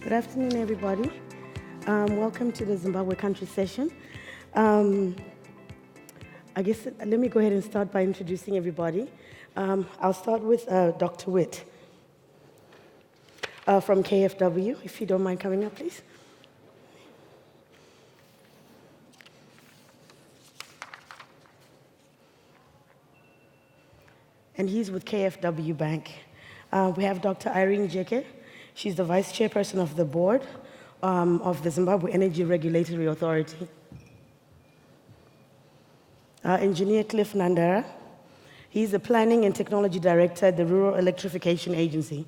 Good afternoon, everybody. Welcome to the Zimbabwe country session. I guess let me go ahead and start by introducing everybody. I'll start with Dr. Witt from KFW, if you don't mind coming up, please. And he's with KFW Bank. We have Dr. Irene Jeke. She's the vice chairperson of the board of the Zimbabwe Energy Regulatory Authority. Engineer Cliff Nandara. He's the planning and technology director at the Rural Electrification Agency.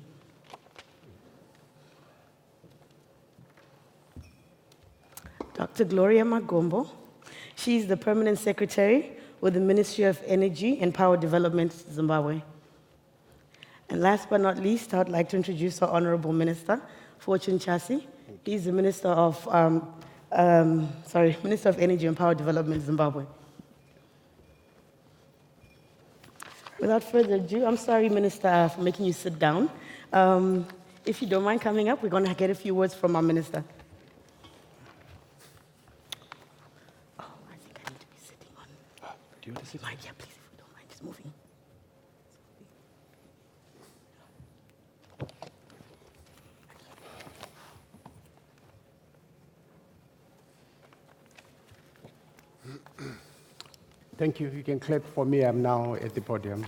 Dr. Gloria Magombo. She's the permanent secretary with the Ministry of Energy and Power Development, Zimbabwe. And last but not least, I would like to introduce our Honorable Minister, Fortune Chasi. He's the Minister of Energy and Power Development, Zimbabwe. Without further ado, I'm sorry, Minister, for making you sit down. If you don't mind coming up, we're going to get a few words from our Minister. Oh, I think I need to be sitting on. Do you want to sit? Mike, yeah, please, if you don't mind, just moving. Thank you. You can clap for me. I'm now at the podium.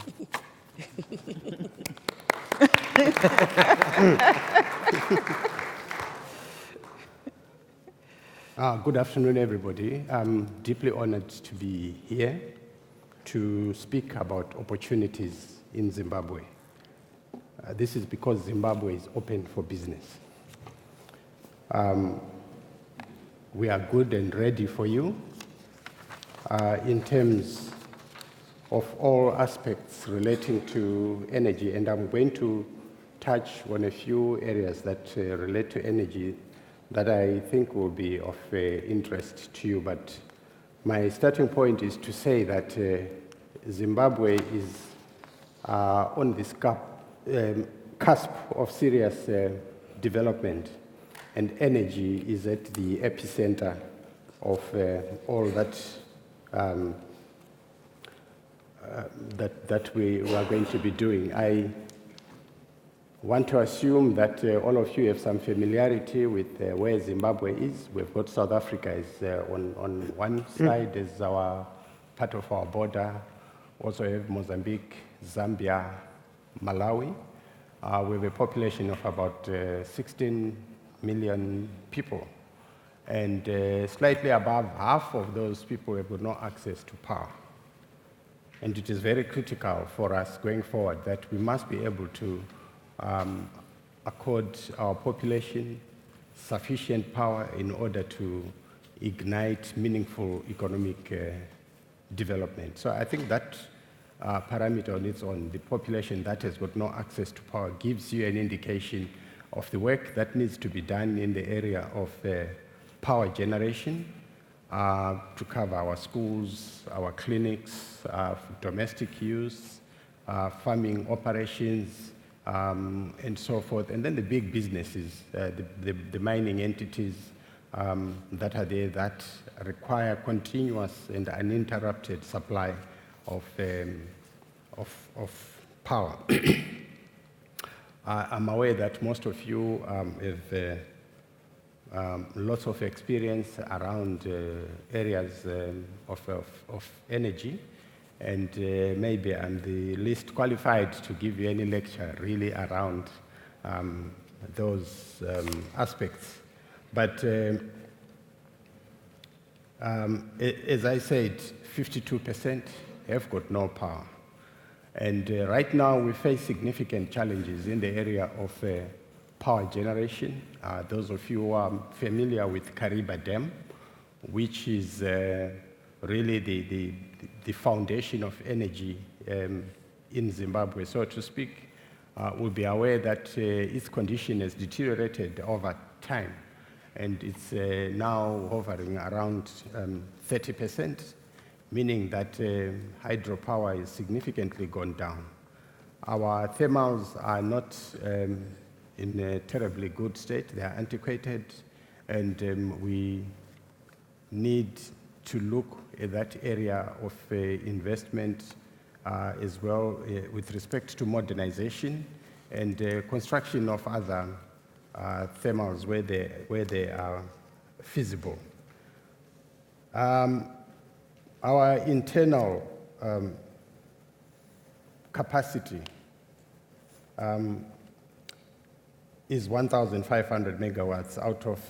Good afternoon, everybody. I'm deeply honored to be here to speak about opportunities in Zimbabwe. This is because Zimbabwe is open for business. We are good and ready for you. In terms of all aspects relating to energy, and I'm going to touch on a few areas that relate to energy that I think will be of interest to you. But my starting point is to say that Zimbabwe is on this cusp of serious development, and energy is at the epicenter of all that that we are going to be doing. I want to assume that all of you have some familiarity with where Zimbabwe is. We've got South Africa is on one side as our part of our border. Also have Mozambique, Zambia, Malawi. We have a population of about 16 million people. And slightly above half of those people have got no access to power. And it is very critical for us going forward that we must be able to accord our population sufficient power in order to ignite meaningful economic development. So I think that parameter on its own, the population that has got no access to power, gives you an indication of the work that needs to be done in the area of power generation to cover our schools, our clinics, domestic use, farming operations, and so forth. And then the big businesses, the mining entities that are there that require continuous and uninterrupted supply of power. I'm aware that most of you have lots of experience around areas of energy, and maybe I'm the least qualified to give you any lecture really around those aspects. But as I said, 52% have got no power. And right now we face significant challenges in the area of power generation. Those of you who are familiar with Kariba Dam, which is really the foundation of energy in Zimbabwe, so to speak, will be aware that its condition has deteriorated over time, and it's now hovering around 30%, meaning that hydropower is significantly gone down. Our thermals are not in a terribly good state. They are antiquated, and we need to look at that area of investment as well with respect to modernization and construction of other thermals where they are feasible. Our internal capacity is 1,500 megawatts out of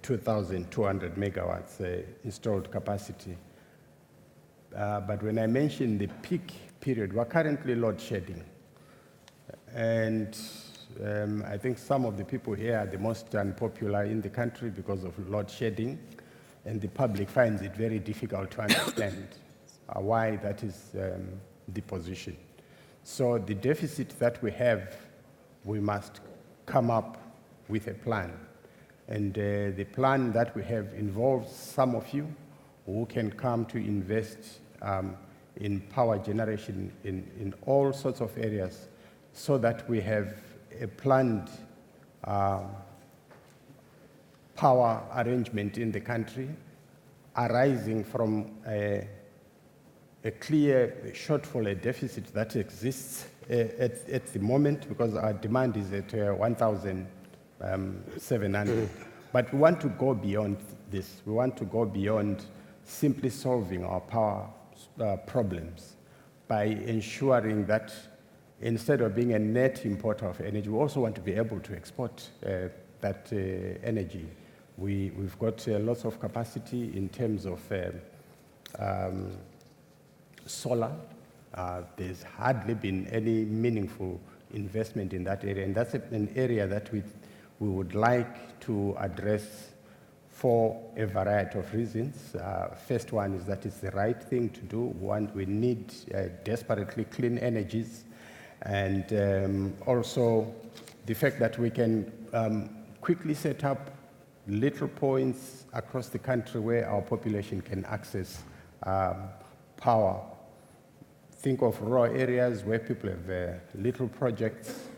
2,200 megawatts installed capacity. But when I mention the peak period, we're currently load shedding. And I think some of the people here are the most unpopular in the country because of load shedding, and the public finds it very difficult to understand why that is the position. So the deficit that we have, we must come up with a plan. And the plan that we have involves some of you who can come to invest in power generation in all sorts of areas so that we have a planned power arrangement in the country arising from a clear shortfall, a deficit that exists at the moment, because our demand is at 1,700. But we want to go beyond this. We want to go beyond simply solving our power problems by ensuring that instead of being a net importer of energy, we also want to be able to export that energy. We've got lots of capacity in terms of solar. There's hardly been any meaningful investment in that area, and that's an area that we would like to address for a variety of reasons. First one is that it's the right thing to do. One, we need desperately clean energies, and also the fact that we can quickly set up little points across the country where our population can access power. Think of rural areas where people have little projects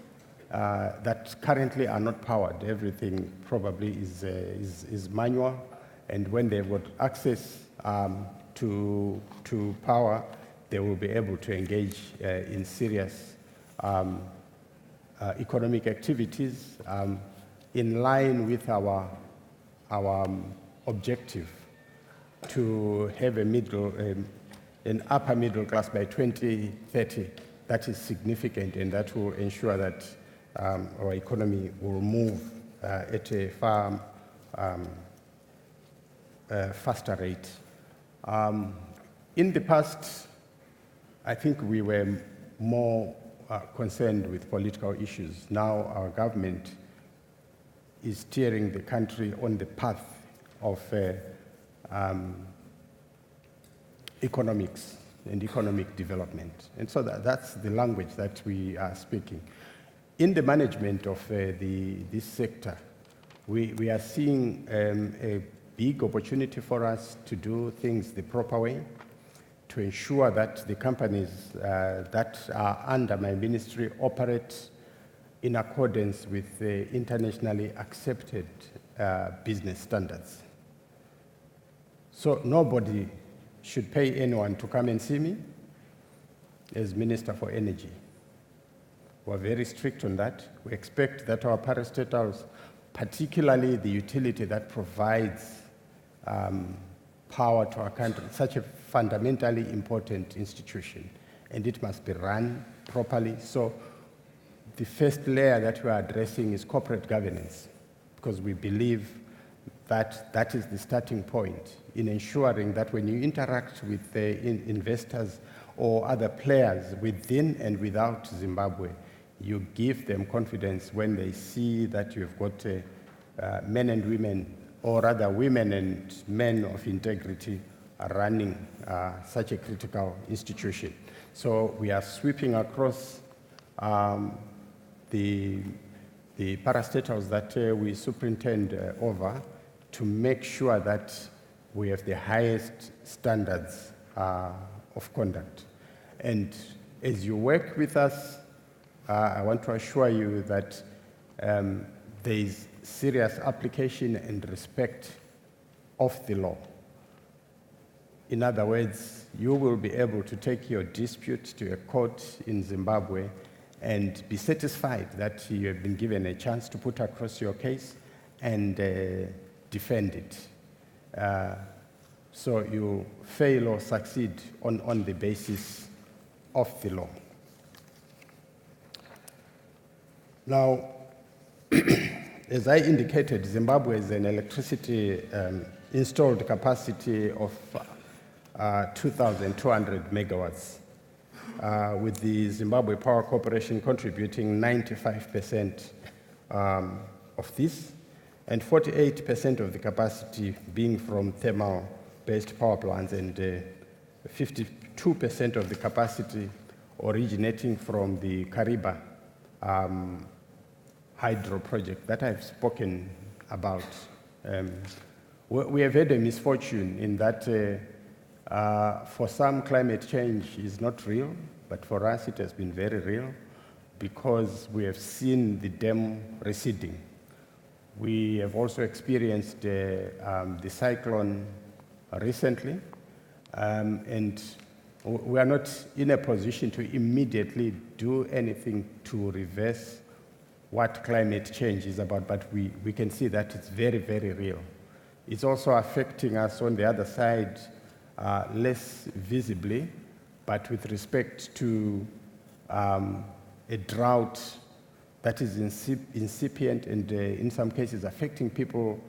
that currently are not powered. Everything probably is manual, and when they've got access to power, they will be able to engage in serious economic activities in line with our objective to have an upper middle class by 2030. That is significant, and that will ensure that our economy will move at a far faster rate. In the past, I think we were more concerned with political issues. Now our government is steering the country on the path of economics and economic development. And so that's the language that we are speaking. In the management of this sector, we are seeing a big opportunity for us to do things the proper way, to ensure that the companies that are under my ministry operate in accordance with the internationally accepted business standards. So nobody should pay anyone to come and see me as Minister for Energy. We're very strict on that. We expect that our parastatals, particularly the utility that provides power to our country, such a fundamentally important institution, and it must be run properly. So the first layer that we are addressing is corporate governance, because we believe that that is the starting point in ensuring that when you interact with the investors or other players within and without Zimbabwe, you give them confidence when they see that you've got men and women, or rather women and men of integrity, are running such a critical institution. So we are sweeping across the parastatals that we superintend over to make sure that we have the highest standards of conduct. And as you work with us, I want to assure you that there is serious application and respect of the law. In other words, you will be able to take your dispute to a court in Zimbabwe and be satisfied that you have been given a chance to put across your case and defend it. So you fail or succeed on the basis of the law. Now, as I indicated, Zimbabwe has an electricity installed capacity of 2,200 megawatts, with the Zimbabwe Power Corporation contributing 95% of this, and 48% of the capacity being from thermal-based power plants, and 52% of the capacity originating from the Kariba hydro project that I've spoken about. We have had a misfortune in that for some, climate change is not real, but for us it has been very real because we have seen the dam receding. We have also experienced the cyclone recently, and we are not in a position to immediately do anything to reverse what climate change is about, but we can see that it's very, very real. It's also affecting us on the other side, less visibly, but with respect to a drought that is incipient and in some cases affecting people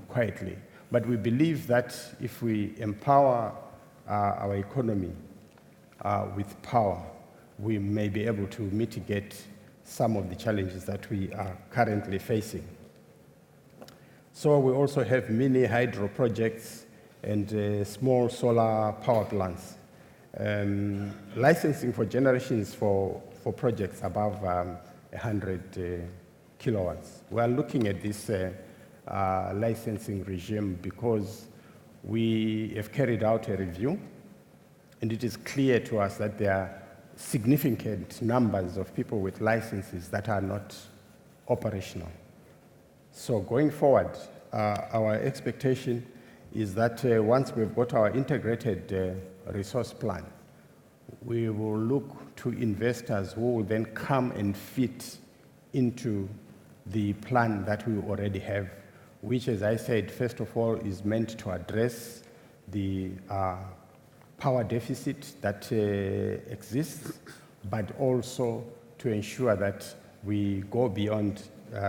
quietly. But we believe that if we empower our economy with power, we may be able to mitigate some of the challenges that we are currently facing. So we also have mini hydro projects and small solar power plants. Licensing for generations for projects above 100 kilowatts. We are looking at this licensing regime because we have carried out a review, and it is clear to us that there are significant numbers of people with licenses that are not operational. So going forward, our expectation is that once we've got our integrated resource plan, we will look to investors who will then come and fit into the plan that we already have, which, as I said, first of all, is meant to address the power deficit that exists, but also to ensure that we go beyond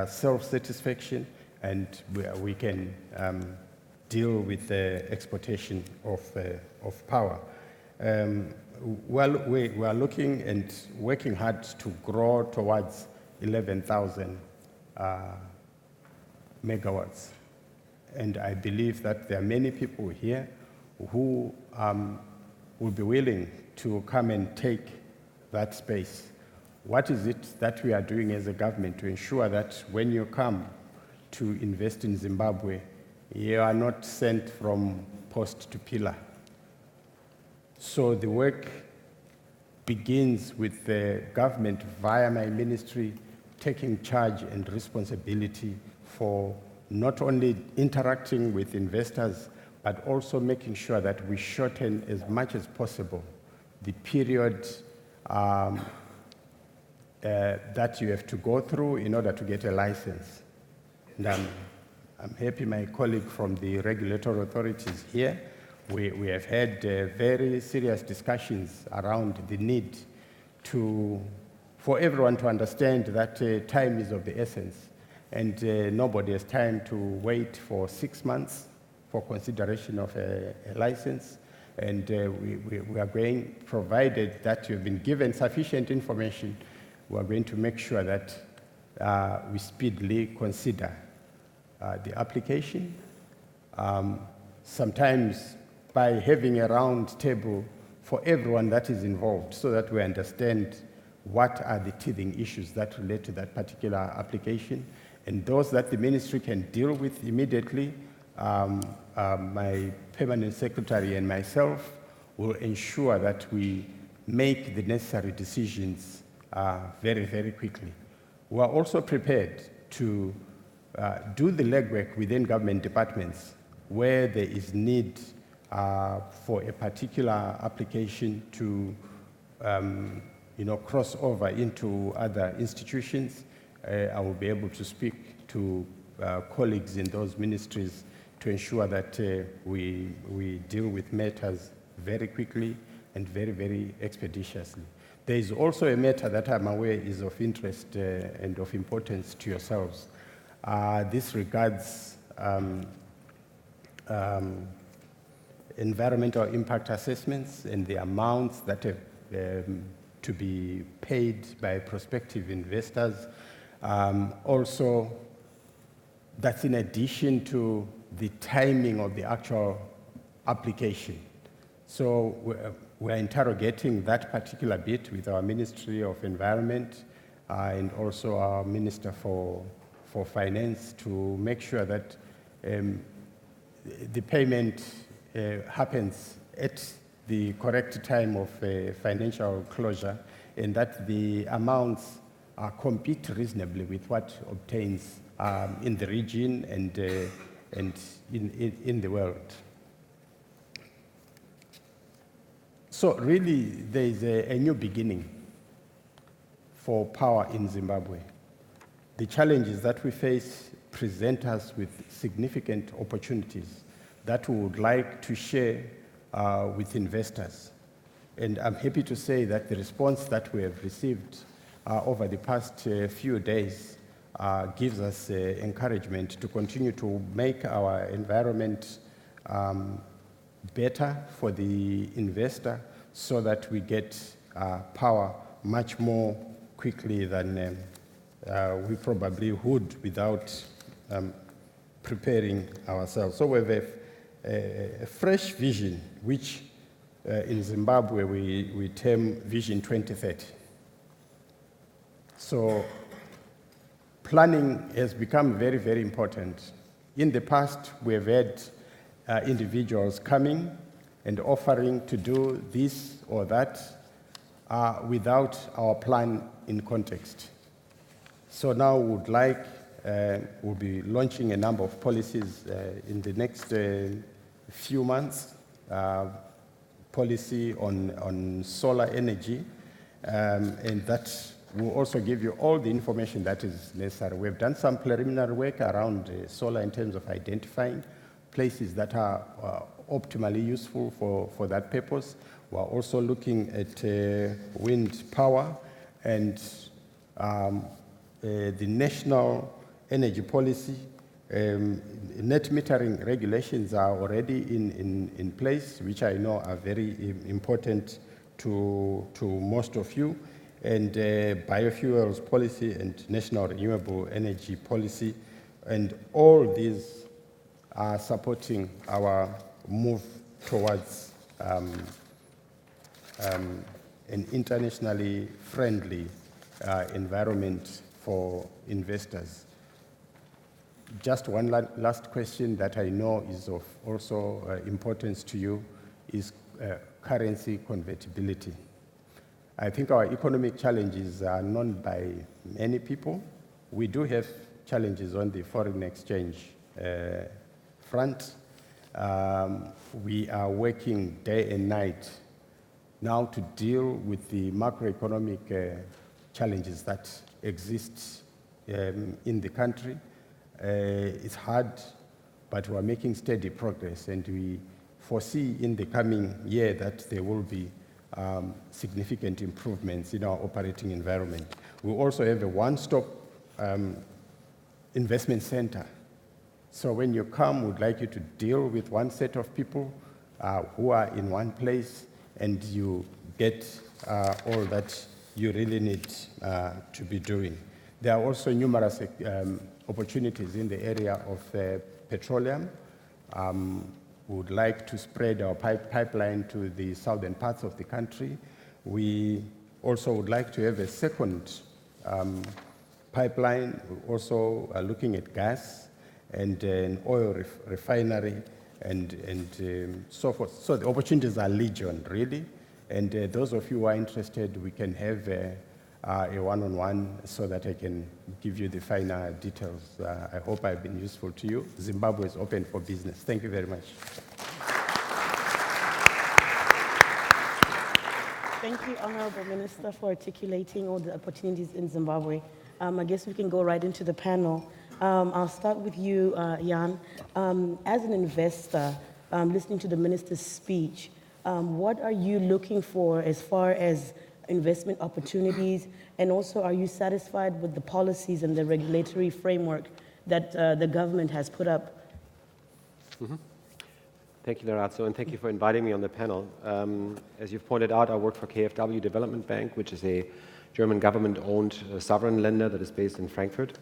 self-satisfaction and we can deal with the exportation of power. Well, we are looking and working hard to grow towards 11,000 megawatts. And I believe that there are many people here who will be willing to come and take that space. What is it that we are doing as a government to ensure that when you come to invest in Zimbabwe, you are not sent from post to pillar? So the work begins with the government via my ministry taking charge and responsibility for not only interacting with investors, but also making sure that we shorten as much as possible the period that you have to go through in order to get a license. And I'm happy my colleague from the regulatory authorities here. We have had very serious discussions around the need for everyone to understand that time is of the essence, and nobody has time to wait for 6 months for consideration of a license. And we are going, provided that you've been given sufficient information, we are going to make sure that we speedily consider the application. Sometimes by having a round table for everyone that is involved so that we understand what are the teething issues that relate to that particular application, and those that the ministry can deal with immediately. My permanent secretary and myself will ensure that we make the necessary decisions very, very quickly. We are also prepared to do the legwork within government departments where there is need for a particular application to cross over into other institutions. I will be able to speak to colleagues in those ministries to ensure that we deal with matters very quickly and very, very expeditiously. There is also a matter that I'm aware is of interest and of importance to yourselves. This regards environmental impact assessments and the amounts that have to be paid by prospective investors. Also, that's in addition to the timing of the actual application. So we're interrogating that particular bit with our Ministry of Environment and also our Minister for Finance to make sure that the payment happens at the correct time of financial closure and that the amounts compete reasonably with what obtains in the region and in the world. So really, there is a new beginning for power in Zimbabwe. The challenges that we face present us with significant opportunities that we would like to share with investors. And I'm happy to say that the response that we have received over the past few days gives us encouragement to continue to make our environment better for the investor so that we get power much more quickly than we probably would without preparing ourselves. So we have a fresh vision, which in Zimbabwe we term Vision 2030. So planning has become very, very important. In the past, we have had individuals coming and offering to do this or that without our plan in context. So now we'll be launching a number of policies in the next few months, policy on solar energy, and that will also give you all the information that is necessary. We've done some preliminary work around solar in terms of identifying places that are optimally useful for that purpose. We're also looking at wind power and the national energy policy. Net metering regulations are already in place, which I know are very important to most of you, and biofuels policy and national renewable energy policy, and all these are supporting our move towards an internationally friendly environment for investors. Just one last question that I know is of also importance to you is currency convertibility. I think our economic challenges are known by many people. We do have challenges on the foreign exchange front. We are working day and night now to deal with the macroeconomic challenges that exist in the country. It's hard, but we're making steady progress, and we foresee in the coming year that there will be significant improvements in our operating environment. We also have a one-stop investment center. So when you come, we'd like you to deal with one set of people who are in one place, and you get all that you really need to be doing. There are also numerous opportunities in the area of petroleum. We would like to spread our pipeline to the southern parts of the country. We also would like to have a second pipeline. We also are looking at gas and an oil refinery and so forth. So the opportunities are legion, really. And those of you who are interested, we can have a one-on-one so that I can give you the finer details. I hope I've been useful to you. Zimbabwe is open for business. Thank you very much. Thank you, Honorable Minister, for articulating all the opportunities in Zimbabwe. I guess we can go right into the panel. I'll start with you, Jan. As an investor, listening to the minister's speech, what are you looking for as far as investment opportunities, and also are you satisfied with the policies and the regulatory framework that the government has put up? Mm-hmm. Thank you, Lorazzo, and thank you for inviting me on the panel. As you've pointed out, I work for KfW Development Bank, which is a German government-owned sovereign lender that is based in Frankfurt.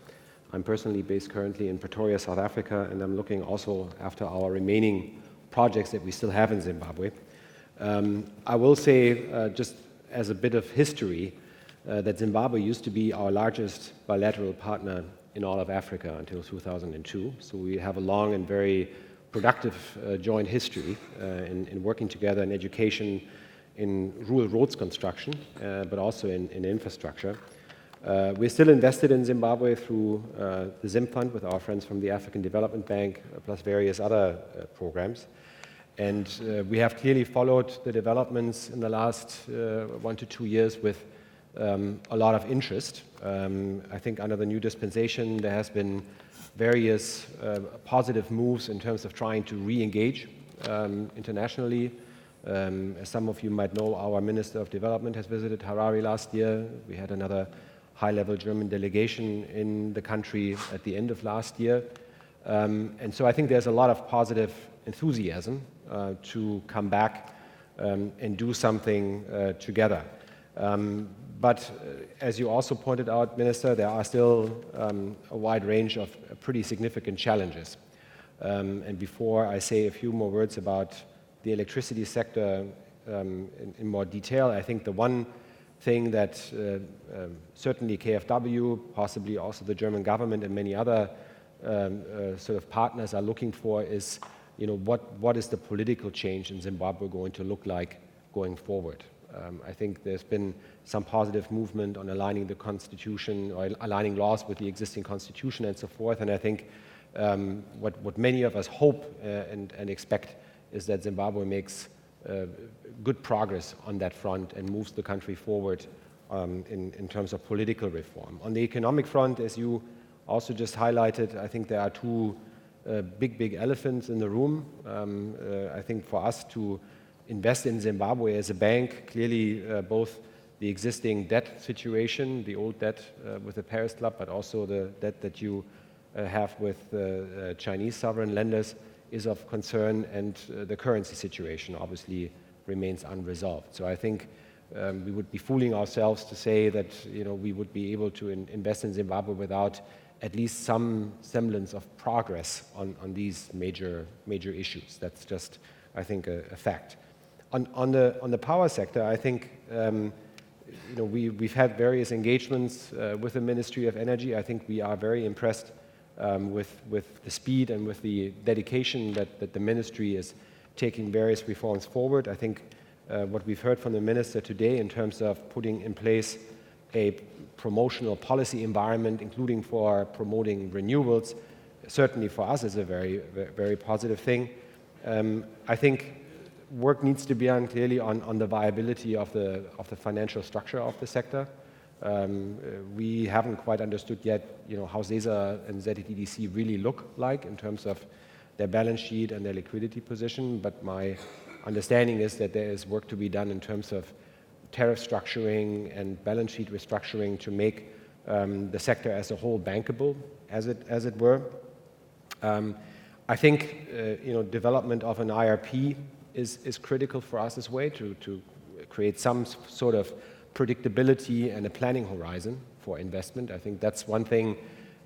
I'm personally based currently in Pretoria, South Africa, and I'm looking also after our remaining projects that we still have in Zimbabwe. I will say, just as a bit of history, that Zimbabwe used to be our largest bilateral partner in all of Africa until 2002. So we have a long and very productive joint history in working together in education, in rural roads construction, but also in infrastructure. We're still invested in Zimbabwe through the Zim Fund with our friends from the African Development Bank, plus various other programs. And we have clearly followed the developments in the last 1 to 2 years with a lot of interest. I think under the new dispensation, there has been various positive moves in terms of trying to re-engage internationally. As some of you might know, our Minister of Development has visited Harare last year. We had another high-level German delegation in the country at the end of last year. And so I think there's a lot of positive enthusiasm to come back and do something together. But as you also pointed out, Minister, there are still a wide range of pretty significant challenges. And before I say a few more words about the electricity sector in more detail, I think the one thing that certainly KfW, possibly also the German government and many other sort of partners are looking for is, what is the political change in Zimbabwe going to look like going forward? I think there's been some positive movement on aligning the constitution or aligning laws with the existing constitution and so forth. And I think what many of us hope and expect is that Zimbabwe makes good progress on that front and moves the country forward in terms of political reform. On the economic front, as you also just highlighted, I think there are two big elephants in the room. I think for us to invest in Zimbabwe as a bank, clearly both the existing debt situation, the old debt with the Paris Club, but also the debt that you have with Chinese sovereign lenders is of concern, and the currency situation obviously remains unresolved. So I think we would be fooling ourselves to say that we would be able to invest in Zimbabwe without at least some semblance of progress on these major issues. That's just, I think, a fact. On the power sector, I think we've had various engagements with the Ministry of Energy. I think we are very impressed with the speed and with the dedication that the ministry is taking various reforms forward. I think what we've heard from the minister today in terms of putting in place a promotional policy environment, including for promoting renewables, certainly for us is a very positive thing. I think work needs to be done clearly on the viability of the financial structure of the sector. We haven't quite understood yet, how ZESA and ZEDC really look like in terms of their balance sheet and their liquidity position. But my understanding is that there is work to be done in terms of tariff structuring and balance sheet restructuring to make the sector as a whole bankable, as it were. I think development of an IRP is critical for us as well to create some sort of predictability and a planning horizon for investment. I think that's one thing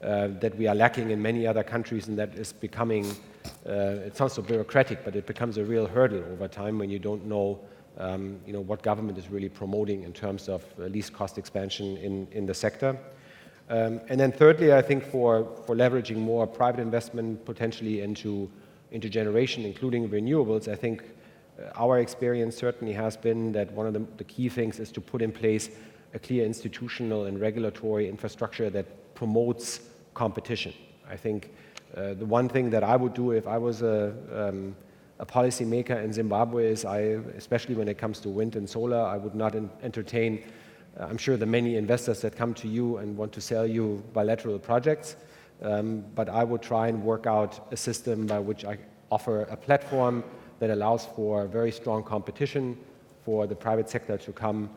that we are lacking in many other countries, and that is becoming, it sounds so bureaucratic, but it becomes a real hurdle over time when you don't know, what government is really promoting in terms of least cost expansion in the sector. And then thirdly, I think for leveraging more private investment potentially into generation, including renewables, I think our experience certainly has been that one of the key things is to put in place a clear institutional and regulatory infrastructure that promotes competition. I think the one thing that I would do if I was a policymaker in Zimbabwe is especially when it comes to wind and solar, I would not entertain, I'm sure, the many investors that come to you and want to sell you bilateral projects, but I would try and work out a system by which I offer a platform that allows for very strong competition for the private sector to come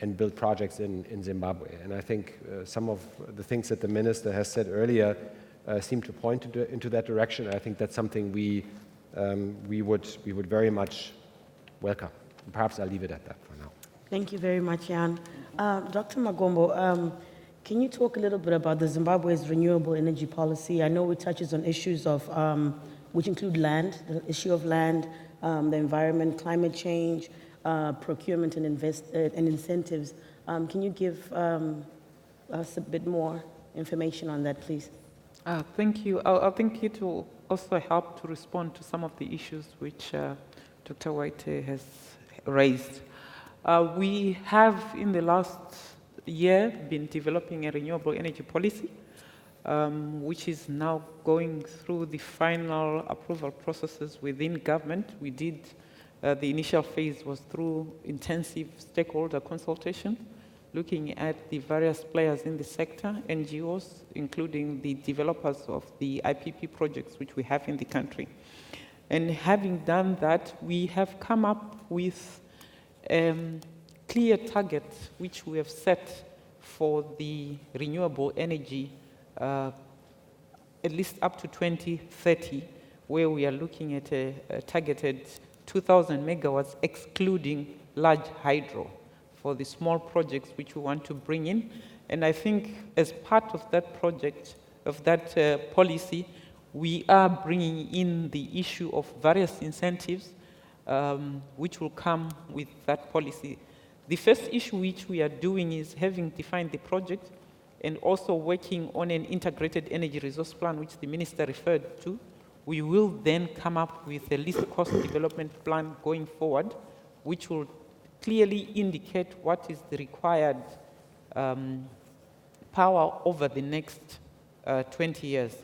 and build projects in Zimbabwe. And I think some of the things that the minister has said earlier seem to point into that direction. I think that's something we would very much welcome. Perhaps I'll leave it at that for now. Thank you very much, Jan. Dr. Magombo, can you talk a little bit about the Zimbabwe's renewable energy policy? I know it touches on issues of, which include land, the issue of land, the environment, climate change, procurement and incentives. Can you give us a bit more information on that, please? Thank you. I think it will also help to respond to some of the issues which Dr. White has raised. We have, in the last year, been developing a renewable energy policy, which is now going through the final approval processes within government. We did, the initial phase was through intensive stakeholder consultation, looking at the various players in the sector, NGOs, including the developers of the IPP projects which we have in the country. And having done that, we have come up with clear targets which we have set for the renewable energy, at least up to 2030, where we are looking at a targeted 2,000 megawatts, excluding large hydro, for the small projects which we want to bring in. And I think as part of that project, of that policy, we are bringing in the issue of various incentives which will come with that policy. The first issue which we are doing is having defined the project and also working on an integrated energy resource plan, which the minister referred to. We will then come up with a least cost development plan going forward, which will clearly indicate what is the required power over the next 20 years.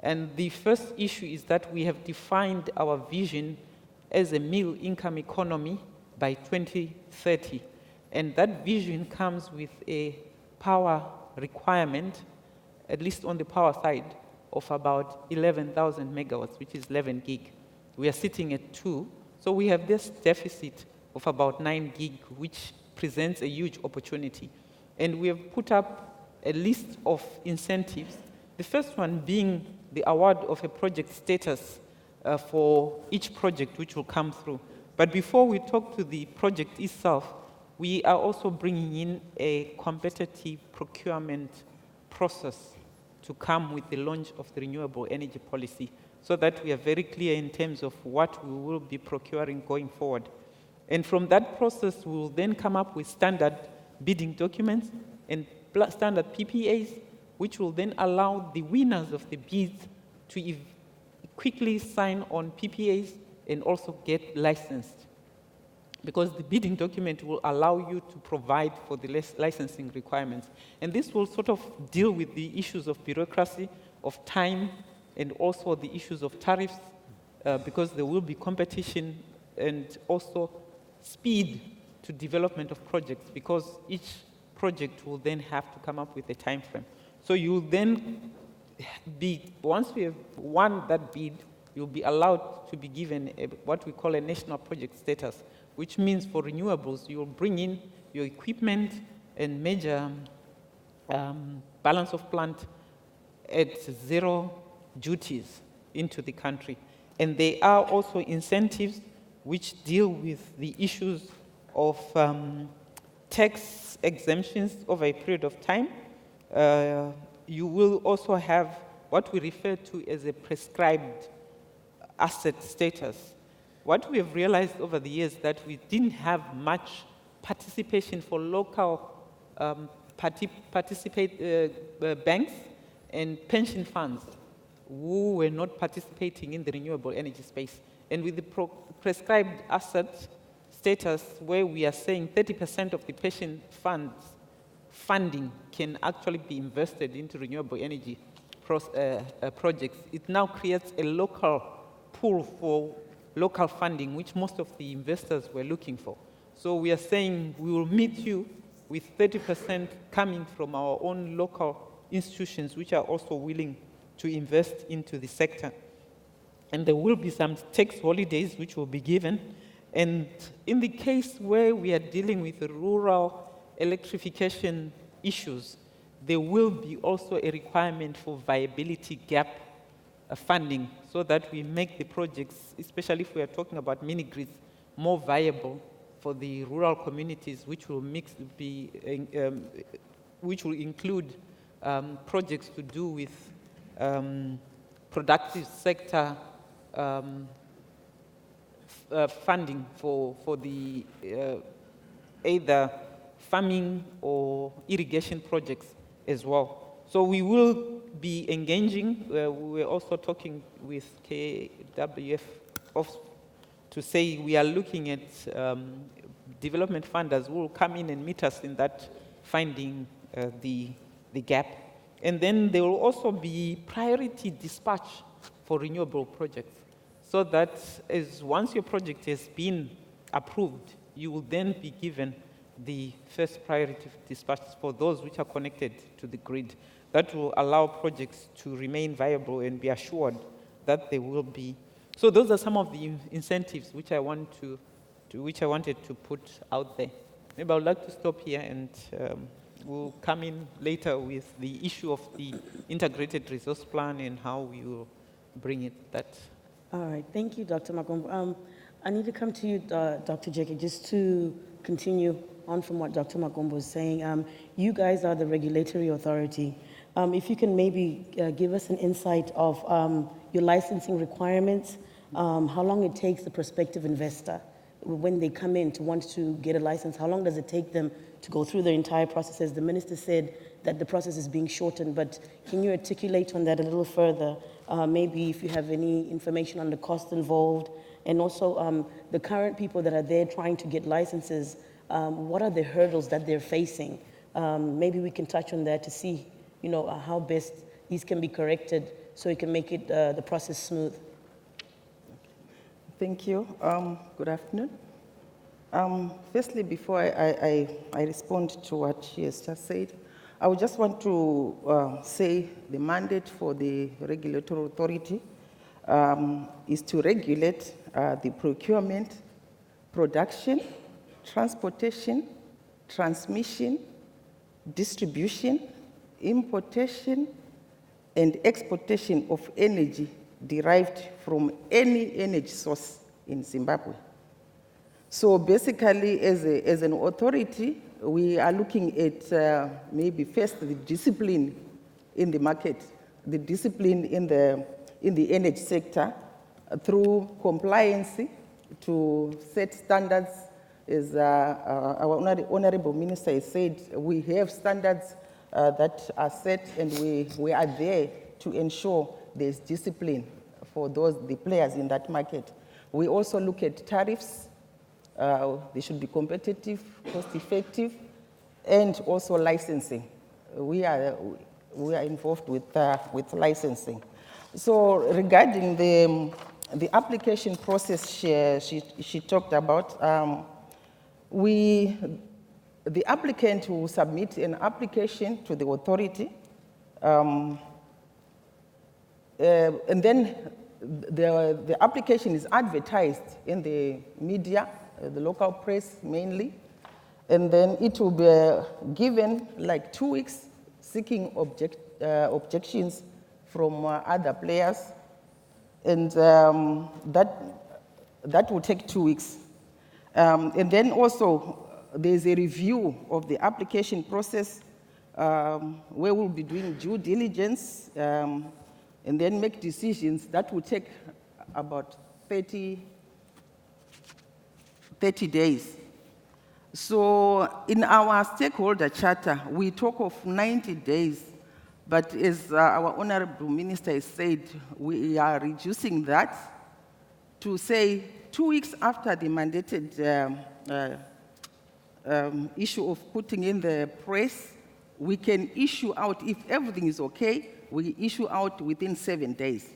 And the first issue is that we have defined our vision as a middle income economy by 2030. And that vision comes with a power requirement, at least on the power side, of about 11,000 megawatts, which is 11 gig. We are sitting at 2, so we have this deficit of about 9 gig, which presents a huge opportunity. And we have put up a list of incentives, the first one being the award of a project status for each project which will come through. But before we talk to the project itself, we are also bringing in a competitive procurement process to come with the launch of the renewable energy policy, so that we are very clear in terms of what we will be procuring going forward. And from that process, we will then come up with standard bidding documents and standard PPAs, which will then allow the winners of the bids to quickly sign on PPAs and also get licensed. Because the bidding document will allow you to provide for the licensing requirements. And this will sort of deal with the issues of bureaucracy, of time, and also the issues of tariffs, because there will be competition and also speed to development of projects, because each project will then have to come up with a time frame. So you'll then be, once we have won that bid, you'll be allowed to be given what we call a national project status, which means for renewables, you'll bring in your equipment and major balance of plant at zero duties into the country. And there are also incentives which deal with the issues of tax exemptions over a period of time. You will also have what we refer to as a prescribed asset status. What we have realized over the years that we didn't have much participation for local banks and pension funds who were not participating in the renewable energy space. And with the prescribed asset status, where we are saying 30% of the pension funds funding can actually be invested into renewable energy projects, it now creates a local pool for local funding, which most of the investors were looking for. So we are saying we will meet you with 30% coming from our own local institutions, which are also willing to invest into the sector. And there will be some tax holidays which will be given. And in the case where we are dealing with rural electrification issues, there will be also a requirement for viability gap funding so that we make the projects, especially if we are talking about mini-grids, more viable for the rural communities, which will which will include projects to do with productive sector funding for the either farming or irrigation projects as well. So we will be engaging. We're also talking with KWF to say we are looking at development funders who will come in and meet us in that finding the gap. And then there will also be priority dispatch for renewable projects, so that once your project has been approved, you will then be given the first priority dispatch for those which are connected to the grid. That will allow projects to remain viable and be assured that they will be. So those are some of the incentives which I wanted to put out there. Maybe I would like to stop here, and we'll come in later with the issue of the integrated resource plan and how we will bring it. All right, thank you, Dr. Magombo. I need to come to you, Dr. Jeke, just to continue on from what Dr. Magombo was saying. You guys are the regulatory authority. If you can maybe give us an insight of your licensing requirements, how long it takes the prospective investor when they come in to want to get a license, how long does it take them to go through the entire process? As the minister said that the process is being shortened, but can you articulate on that a little further? Maybe if you have any information on the cost involved, and also the current people that are there trying to get licenses, what are the hurdles that they're facing? Maybe we can touch on that to see, how best these can be corrected so it can make it the process smooth. Thank you. Good afternoon. Firstly, before I respond to what she has just said, I would just want to say the mandate for the regulatory authority is to regulate the procurement, production, transportation, transmission, distribution, importation, and exportation of energy derived from any energy source in Zimbabwe. So basically, as an authority, we are looking at maybe first the discipline in the market, the discipline in the energy sector through compliance to set standards. As our Honorable Minister has said, we have standards that are set, and we are there to ensure there's discipline for the players in that market. We also look at tariffs. They should be competitive, cost-effective, and also licensing. We are involved with licensing. So regarding the application process she talked about, the applicant will submit an application to the authority, and then the application is advertised in the media, the local press mainly, and then it will be given like 2 weeks seeking objections from other players, and that will take 2 weeks. And then also there's a review of the application process where we'll be doing due diligence and then make decisions. That will take about 30 days. So in our stakeholder charter, we talk of 90 days, but as our Honorable Minister has said, we are reducing that to say 2 weeks after the mandated issue of putting in the press we can issue out, if everything is okay, we issue out within 7 days.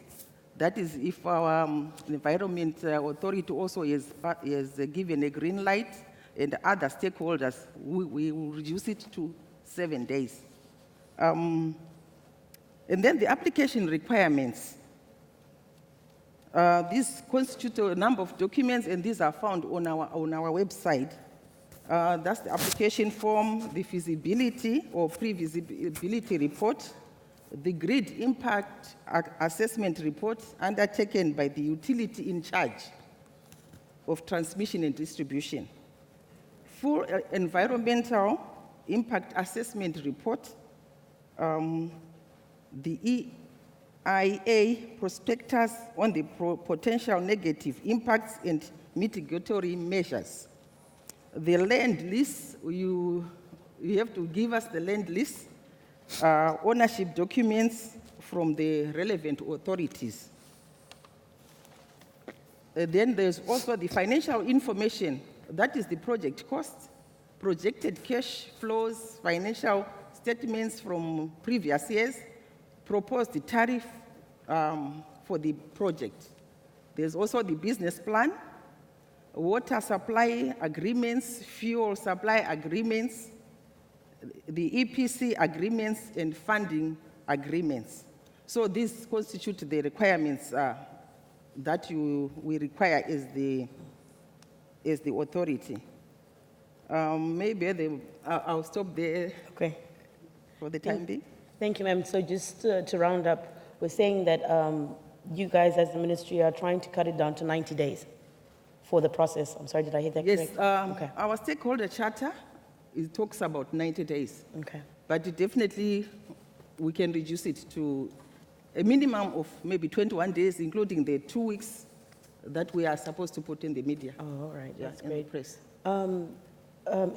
That is if our environment authority also has given a green light, and other stakeholders, we will reduce it to 7 days. And then the application requirements. These constitute a number of documents, and these are found on our website. That's the application form, the feasibility or pre-feasibility report, the grid impact assessment report undertaken by the utility in charge of transmission and distribution, full environmental impact assessment report, the EIA prospectus on the potential negative impacts and mitigatory measures. The land lease, you have to give us the land lease, ownership documents from the relevant authorities. Then there's also the financial information, that is the project cost, projected cash flows, financial statements from previous years, proposed tariff for the project. There's also the business plan, water supply agreements, fuel supply agreements, the EPC agreements, and funding agreements. So these constitute the requirements that we require as the authority. Maybe I'll stop there. Okay. For the time being. Thank you, ma'am. So just to round up, we're saying that you guys as the ministry are trying to cut it down to 90 days for the process. I'm sorry, did I hear that correct? Yes, okay. Our stakeholder charter, it talks about 90 days. Okay. But definitely, we can reduce it to a minimum of maybe 21 days, including the 2 weeks that we are supposed to put in the media. Oh, all right, that's in the great. press.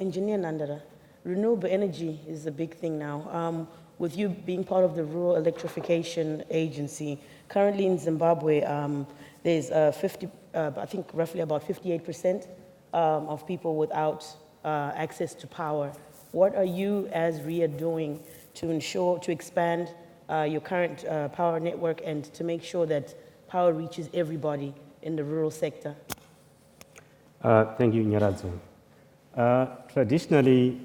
Engineer Nandara, renewable energy is a big thing now. With you being part of the Rural Electrification Agency, currently in Zimbabwe, there's I think roughly about 58% of people without access to power. What are you as RIA doing to expand your current power network and to make sure that power reaches everybody in the rural sector? Thank you, Nyaradzo. Traditionally,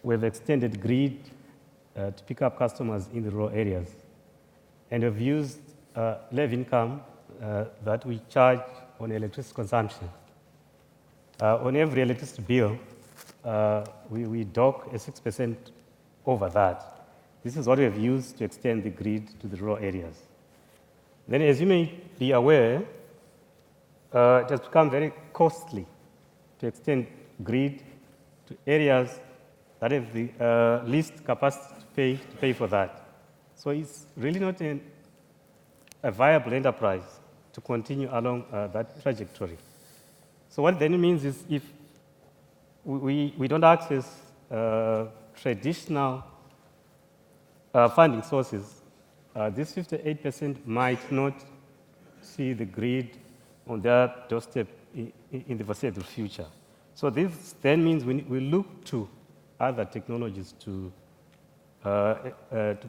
we've extended grid to pick up customers in the rural areas, and we've used levy income that we charge on electricity consumption. On every electricity bill, we dock a 6% over that. This is what we have used to extend the grid to the rural areas. Then, as you may be aware, it has become very costly to extend grid to areas that have the least capacity to pay for that. So it's really not a viable enterprise to continue along that trajectory. So what then means is if we don't access traditional funding sources, this 58% might not see the grid on their doorstep in the foreseeable future. So this then means we look to other technologies to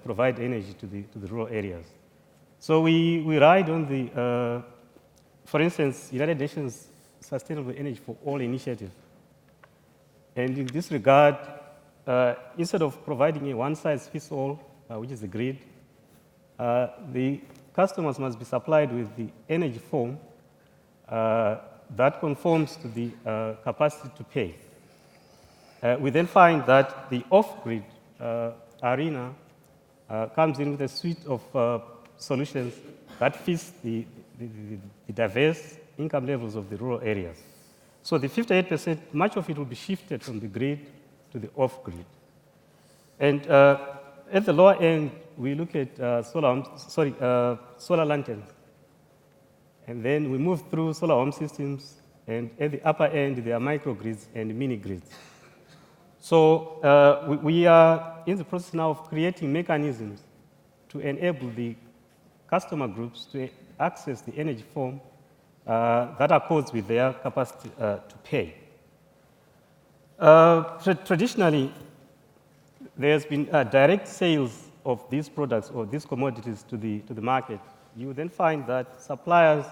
provide energy to the rural areas. So we ride on the, for instance, United Nations Sustainable Energy for All initiative. And in this regard, instead of providing a one-size-fits-all, which is the grid, the customers must be supplied with the energy form that conforms to the capacity to pay. We then find that the off-grid arena comes in with a suite of solutions that fits the diverse income levels of the rural areas. So the 58%, much of it will be shifted from the grid to the off-grid. And at the lower end, we look at solar lanterns. And then we move through solar home systems, and at the upper end, there are microgrids and mini-grids. So we are in the process now of creating mechanisms to enable the customer groups to access the energy form that accords with their capacity to pay. Traditionally, there's been direct sales of these products or these commodities to the market, you then find that suppliers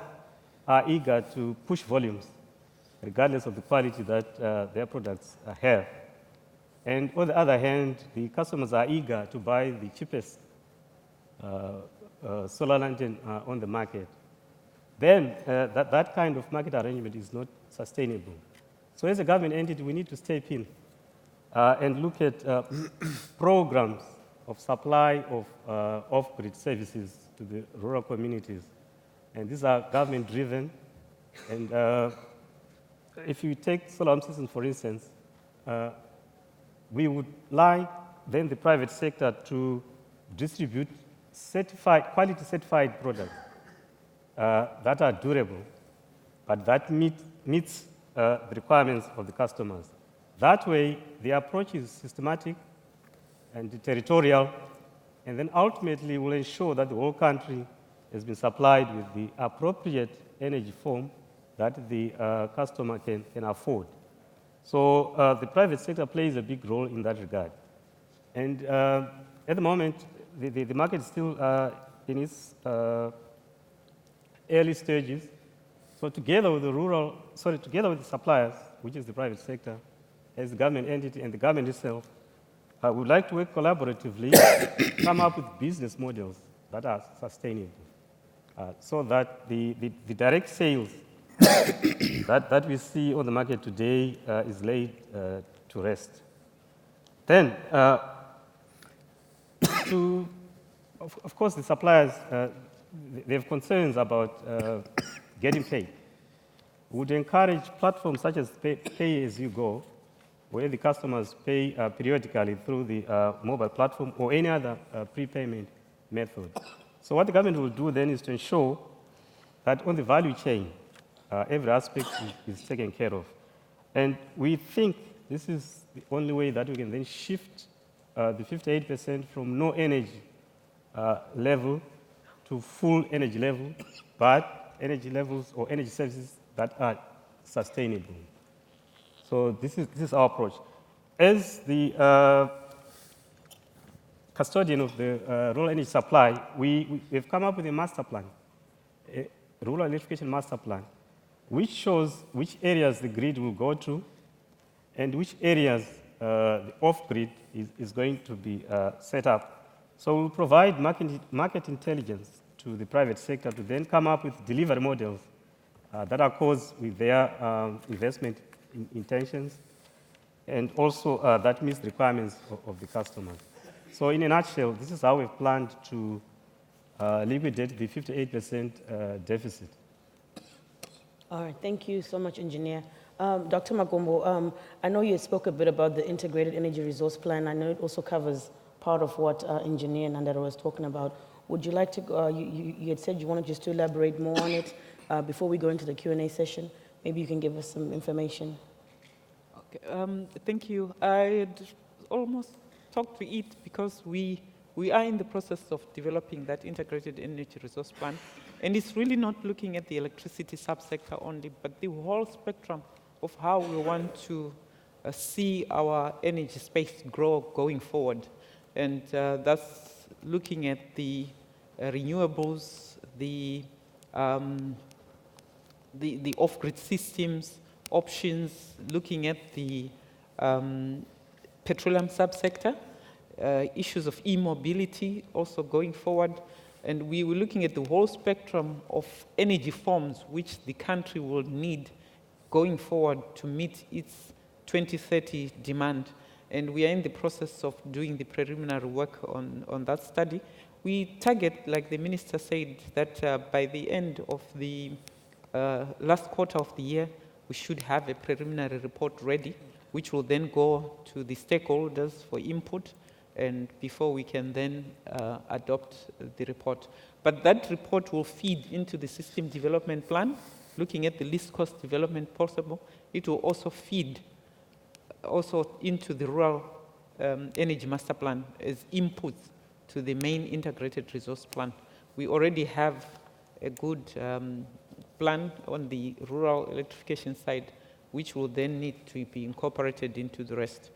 are eager to push volumes, regardless of the quality that their products have. And on the other hand, the customers are eager to buy the cheapest solar lantern on the market. Then that kind of market arrangement is not sustainable. So as a government entity, we need to step in and look at programs of supply of off-grid services to the rural communities. And these are government-driven. And if you take solar systems, for instance, we would like then the private sector to distribute quality certified products that are durable, but that meets the requirements of the customers. That way, the approach is systematic and territorial, and then ultimately will ensure that the whole country has been supplied with the appropriate energy form that the customer can afford. So the private sector plays a big role in that regard. And at the moment, the market is still in its early stages. So together with together with the suppliers, which is the private sector, as the government entity and the government itself, we would like to work collaboratively, come up with business models that are sustainable, so that the direct sales that we see on the market today is laid to rest. Then, of course, the suppliers, they have concerns about getting paid. We would encourage platforms such as pay-as-you-go, where the customers pay periodically through the mobile platform or any other prepayment method. So what the government will do then is to ensure that on the value chain, every aspect is taken care of. And we think this is the only way that we can then shift the 58% from no energy level to full energy level, but energy levels or energy services that are sustainable. So this is our approach. As the custodian of the rural energy supply, we've come up with a master plan, a rural electrification master plan, which shows which areas the grid will go to and which areas the off-grid is going to be set up. So we'll provide market intelligence to the private sector to then come up with delivery models that are caused with their investment intentions, and also that meets the requirements of the customers. So in a nutshell, this is how we've planned to liquidate the 58% deficit. All right, thank you so much, Engineer. Dr. Magombo, I know you spoke a bit about the Integrated Energy Resource Plan. I know it also covers part of what Engineer Nandaro was talking about. Would you like to, you had said you wanted just to elaborate more on it before we go into the Q&A session. Maybe you can give us some information. Okay, thank you. I had almost talked to it because we are in the process of developing that integrated energy resource plan. And it's really not looking at the electricity subsector only, but the whole spectrum of how we want to see our energy space grow going forward. And that's looking at the renewables, the off-grid systems, options, looking at the petroleum subsector, issues of e-mobility also going forward. And we were looking at the whole spectrum of energy forms which the country will need going forward to meet its 2030 demand. And we are in the process of doing the preliminary work on that study. We target, like the minister said, that by the end of the last quarter of the year, we should have a preliminary report ready, which will then go to the stakeholders for input, and before we can then adopt the report. But that report will feed into the system development plan, looking at the least cost development possible. It will also feed into the rural energy master plan as inputs to the main integrated resource plan. We already have a good plan on the rural electrification side, which will then need to be incorporated into the rest.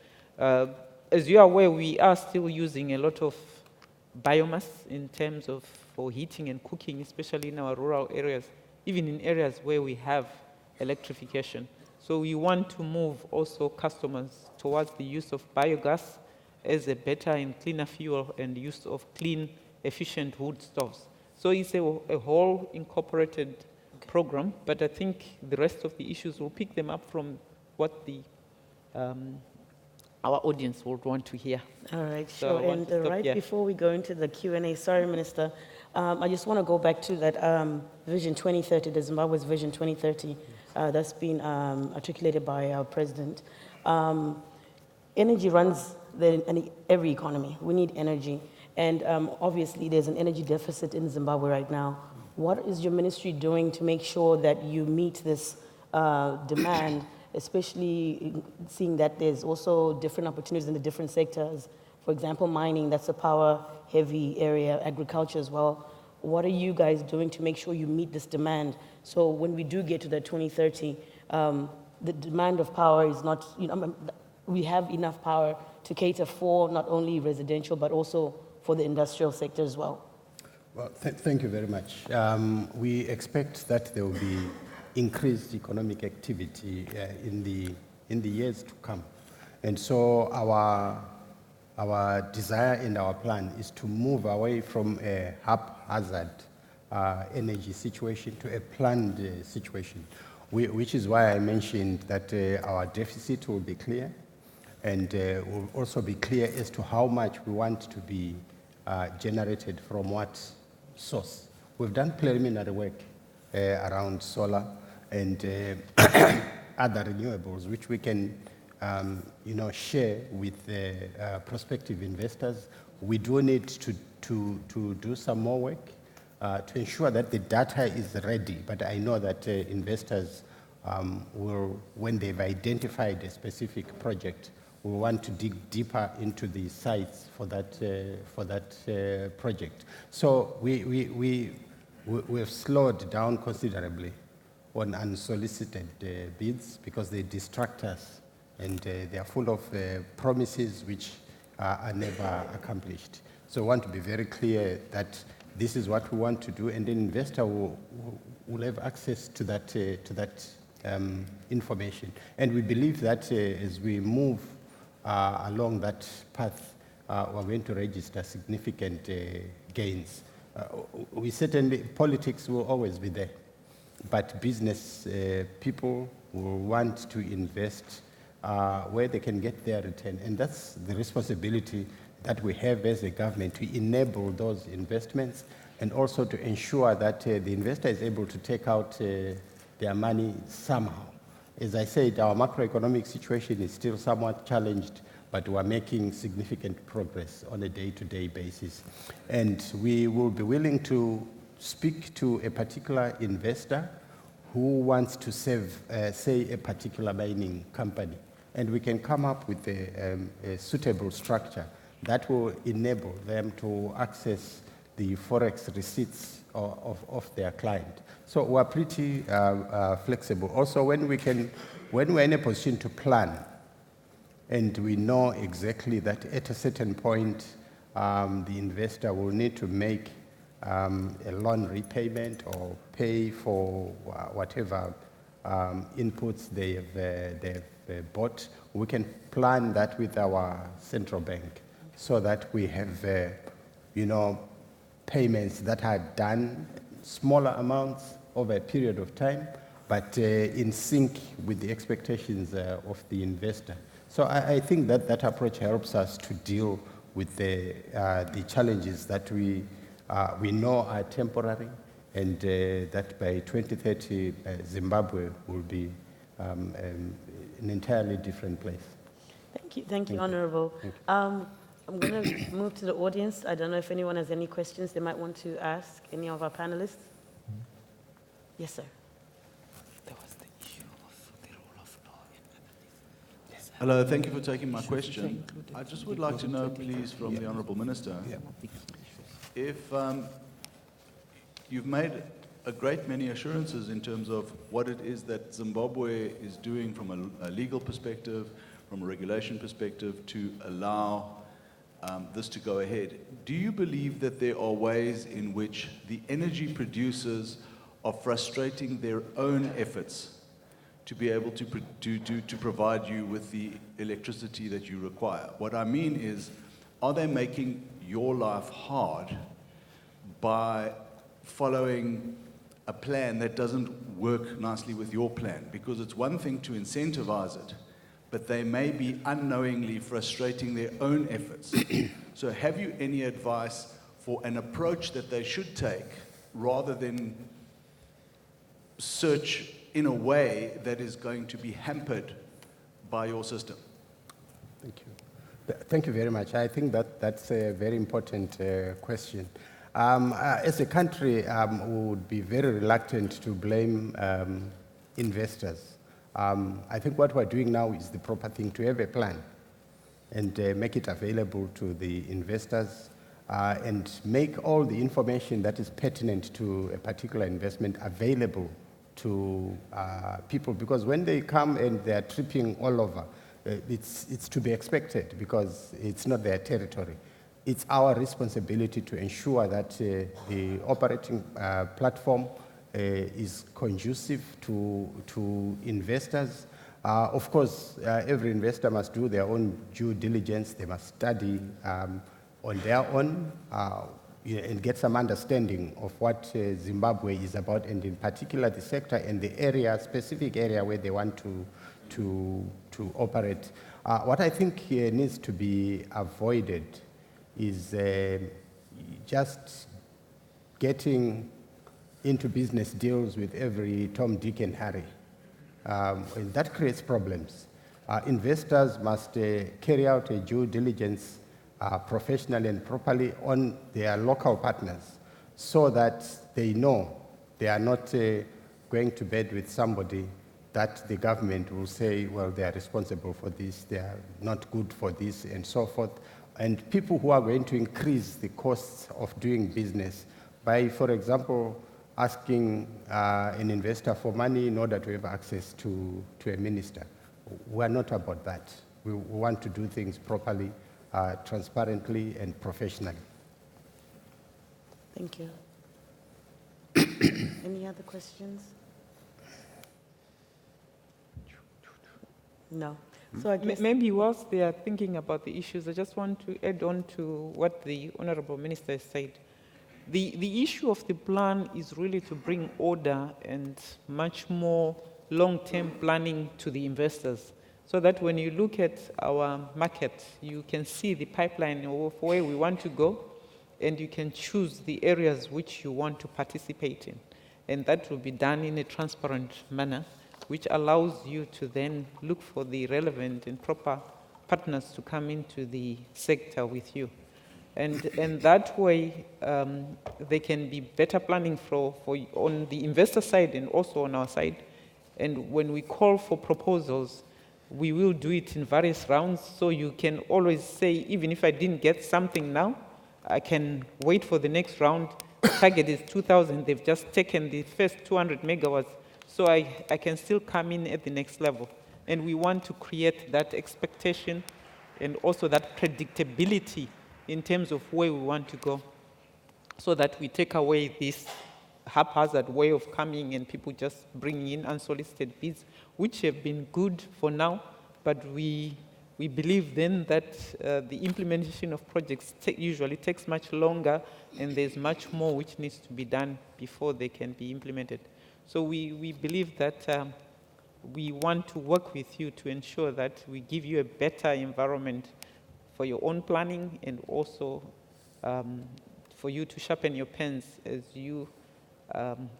as you are aware, we are still using a lot of biomass in terms of for heating and cooking, especially in our rural areas, even in areas where we have electrification. So we want to move also customers towards the use of biogas as a better and cleaner fuel and use of clean, efficient wood stoves. So it's a whole incorporated program, but I think the rest of the issues will pick them up from what the our audience would want to hear. All right, So sure. I want And to stop right here. before we go into the Q&A, sorry, Minister, I just want to go back to that Vision 2030, the Zimbabwe's Vision 2030, that's been articulated by our president. Energy runs every economy. We need energy. And obviously, there's an energy deficit in Zimbabwe right now. What is your ministry doing to make sure that you meet this demand, especially seeing that there's also different opportunities in the different sectors? For example, mining, that's a power-heavy area, agriculture as well. What are you guys doing to make sure you meet this demand? So when we do get to that 2030, the demand of power is not, we have enough power to cater for not only residential, but also for the industrial sector as well. Well, thank you very much. We expect that there will be increased economic activity in the years to come. And so our desire and our plan is to move away from a haphazard energy situation to a planned situation, which is why I mentioned that our deficit will be clear, and will also be clear as to how much we want to be generated from what source. We've done preliminary work around solar and other renewables, which we can share with prospective investors. We do need to do some more work to ensure that the data is ready, but I know that investors will, when they've identified a specific project, will want to dig deeper into the sites for that project. So we have slowed down considerably on unsolicited bids because they distract us, and they are full of promises which are never accomplished. So we want to be very clear that this is what we want to do, and the investor will have access to that information. And we believe that as we move along that path, we're going to register significant gains. We certainly, politics will always be there, but business people will want to invest where they can get their return. And that's the responsibility that we have as a government, to enable those investments and also to ensure that the investor is able to take out their money somehow. As I said, our macroeconomic situation is still somewhat challenged, but we're making significant progress on a day-to-day basis. And we will be willing to speak to a particular investor who wants to save, say, a particular mining company. And we can come up with a suitable structure that will enable them to access the forex receipts of their client. So we're pretty flexible. Also, when we're in a position to plan, and we know exactly that at a certain point, the investor will need to make a loan repayment or pay for whatever inputs they've bought, we can plan that with our central bank so that we have, payments that are done, smaller amounts over a period of time, but in sync with the expectations of the investor. So I think that approach helps us to deal with the challenges that we know are temporary, and that by 2030, Zimbabwe will be an entirely different place. Thank you, Honorable. I'm going to move to the audience. I don't know if anyone has any questions they might want to ask any of our panelists. Yes, sir. There was the issue of the rule of law in Hello, thank you for taking my question. I just would like to know, please, from the Honourable Minister, if you've made a great many assurances in terms of what it is that Zimbabwe is doing from a legal perspective, from a regulation perspective to allow this to go ahead. Do you believe that there are ways in which the energy producers are frustrating their own efforts to be able to provide you with the electricity that you require? What I mean is, are they making your life hard by following a plan that doesn't work nicely with your plan? Because it's one thing to incentivize it, but they may be unknowingly frustrating their own efforts. So have you any advice for an approach that they should take rather than search in a way that is going to be hampered by your system? Thank you. Thank you very much. I think that's a very important question. As a country, we would be very reluctant to blame investors. I think what we're doing now is the proper thing, to have a plan and make it available to the investors and make all the information that is pertinent to a particular investment available to people, because when they come and they're tripping all over, it's to be expected because it's not their territory. It's our responsibility to ensure that the operating platform is conducive to investors. Of course, every investor must do their own due diligence. They must study on their own and get some understanding of what Zimbabwe is about, and in particular the sector and the area, specific area where they want to operate. What I think needs to be avoided is just getting into business deals with every Tom, Dick, and Harry. And that creates problems. Investors must carry out a due diligence professionally and properly on their local partners so that they know they are not going to bed with somebody that the government will say, well, they are responsible for this, they are not good for this, and so forth. And people who are going to increase the costs of doing business by, for example, asking an investor for money in order to have access to a minister. We are not about that. We want to do things properly, transparently, and professionally. Thank you. Any other questions? No. So I guess Maybe whilst they are thinking about the issues, I just want to add on to what the Honorable Minister has said. The issue of the plan is really to bring order and much more long-term planning to the investors, so that when you look at our market, you can see the pipeline of where we want to go, and you can choose the areas which you want to participate in. And that will be done in a transparent manner, which allows you to then look for the relevant and proper partners to come into the sector with you. And that way, there can be better planning for on the investor side and also on our side. And when we call for proposals, we will do it in various rounds, so you can always say, even if I didn't get something now, I can wait for the next round. Target is 2,000, they've just taken the first 200 megawatts, so I can still come in at the next level. And we want to create that expectation and also that predictability in terms of where we want to go, so that we take away this haphazard way of coming and people just bringing in unsolicited bids, which have been good for now, but we believe then that the implementation of projects usually takes much longer, and there's much more which needs to be done before they can be implemented. So we believe that we want to work with you to ensure that we give you a better environment for your own planning, and also for you to sharpen your pens as you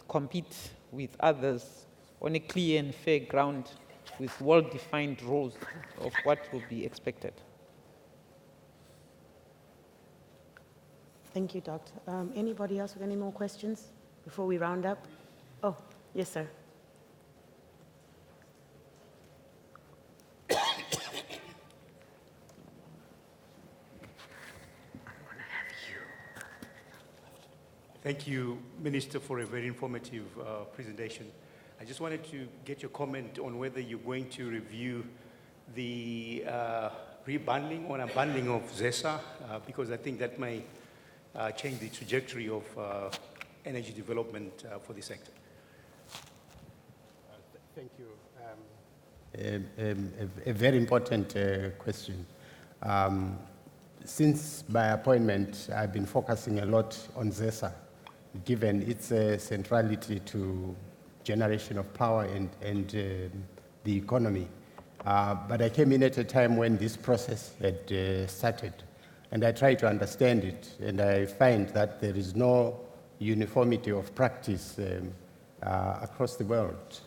compete with others on a clear and fair ground with well-defined rules of what will be expected. Thank you, Doctor. Anybody else with any more questions before we round up? Oh, yes, sir. Thank you, Minister, for a very informative presentation. I just wanted to get your comment on whether you're going to review the rebundling or unbundling of ZESA, because I think that may change the trajectory of energy development for the sector. Thank you. A very important question. Since my appointment, I've been focusing a lot on ZESA, given its centrality to generation of power and the economy. But I came in at a time when this process had started, and I tried to understand it, and I find that there is no uniformity of practice across the world.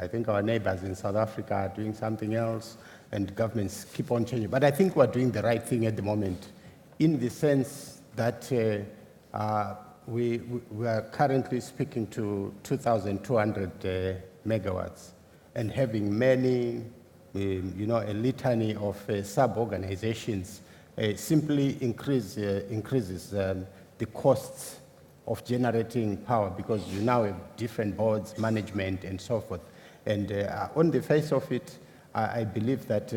I think our neighbors in South Africa are doing something else, and governments keep on changing. But I think we're doing the right thing at the moment, in the sense that we are currently speaking to 2,200 megawatts, and having many, a litany of sub-organizations simply increases the costs of generating power, because you now have different boards, management, and so forth. And on the face of it, I believe that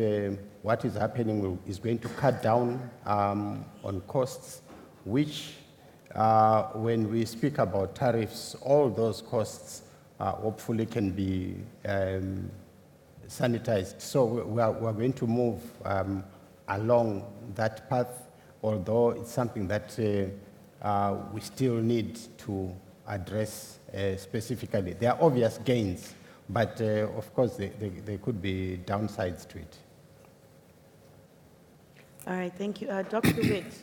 what is happening is going to cut down on costs, which, when we speak about tariffs, all those costs hopefully can be sanitized. So we're going to move along that path, although it's something that we still need to address specifically. There are obvious gains, but of course there could be downsides to it. All right, thank you. Dr. Witt,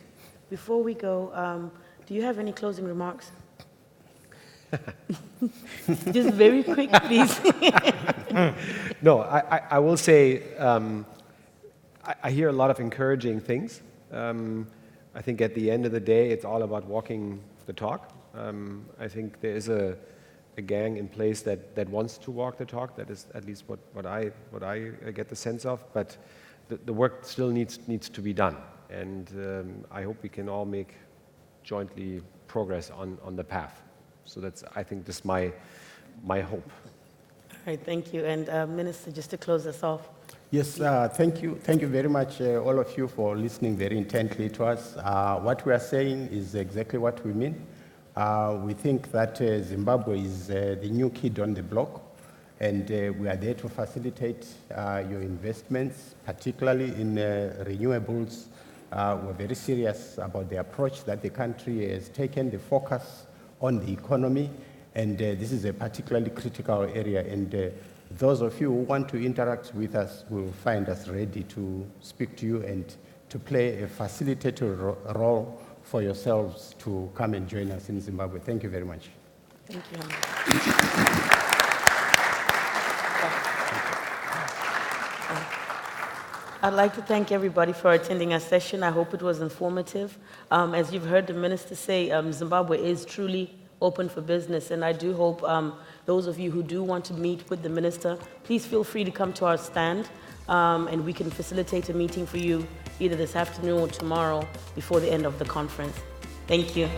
before we go, do you have any closing remarks? Just very quick, please. No, I will say I hear a lot of encouraging things. I think at the end of the day, it's all about walking the talk. I think there is a gang in place that wants to walk the talk. That is at least what I get the sense of. But the work still needs to be done, and I hope we can all make jointly progress on the path. So I think this is my hope. All right, thank you. And Minister, just to close us off. Yes, thank you. Thank you very much, all of you, for listening very intently to us. What we are saying is exactly what we mean. We think that Zimbabwe is the new kid on the block, and we are there to facilitate your investments, particularly in renewables. We're very serious about the approach that the country has taken, the focus on the economy, and this is a particularly critical area. And those of you who want to interact with us will find us ready to speak to you and to play a facilitator role for yourselves to come and join us in Zimbabwe. Thank you very much. Thank you. I'd like to thank everybody for attending our session. I hope it was informative. As you've heard the minister say, Zimbabwe is truly open for business, and I do hope those of you who do want to meet with the minister, please feel free to come to our stand, and we can facilitate a meeting for you either this afternoon or tomorrow before the end of the conference. Thank you.